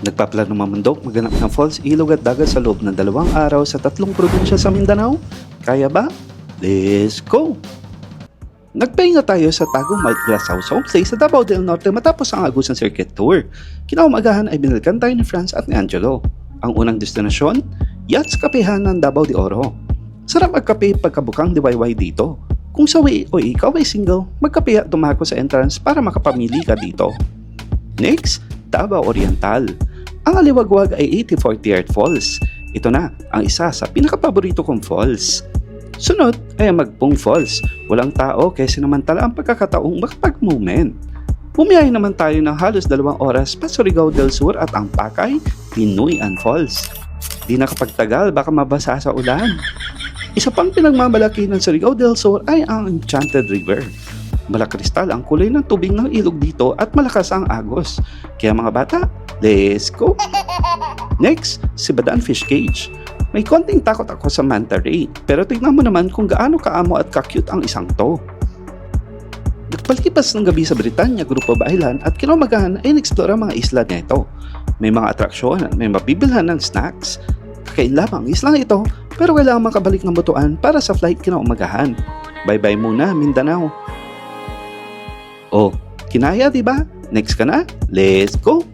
Nagpaplano mamundok maganap ng falls, ilog at dagat sa loob ng 2 araw sa 3 probinsya sa Mindanao? Kaya ba? Let's go! Nagpahinga tayo sa Tagum Malt Glass House Homestay sa Davao del Norte matapos ang Agusan Circuit Tour. Kinaumagahan ay binalikan tayo ni Franz at ni Angelo. Ang unang destinasyon, Yachts Kapehan ng Davao de Oro. Sarap magkape pagkabukang diwayway dito. Kung sawi o ikaw ay single, magkape at tumako sa entrance para makapamili ka dito. Next, Davao Oriental. Ang aliwagwag ay 84th Falls. Ito na ang isa sa pinakapaborito kong falls. Sunod ay ang Magpong Falls. Walang tao kaya sinamantala ang pagkakataong makapag-movement. Bumiyahe naman tayo ng halos 2 oras pa Surigao del Sur at ang Pakay, Pinuyan Falls. Di nakapagtagal baka mabasa sa ulan. Isa pang pinagmamalaki ng Surigao del Sur ay ang Enchanted River. Malakristal ang kulay ng tubig ng ilog dito at malakas ang agos. Kaya mga bata, let's go! Next, Sibadaan Fish Cage. May konting takot ako sa manta ray, pero tignan mo naman kung gaano kaamo at ka-cute ang isang to. Nagpalipas ng gabi sa Britanya, Grupo Bailan at kinaumagahan ay in-explore ang mga isla nito. May mga atraksyon at may mabibilhan ng snacks. Kakain lamang islang ito, pero kailangan makabalik ng butuan para sa flight kinaumagahan. Bye-bye muna, Mindanao! Oh, kinaya diba? Next ka na? Let's go!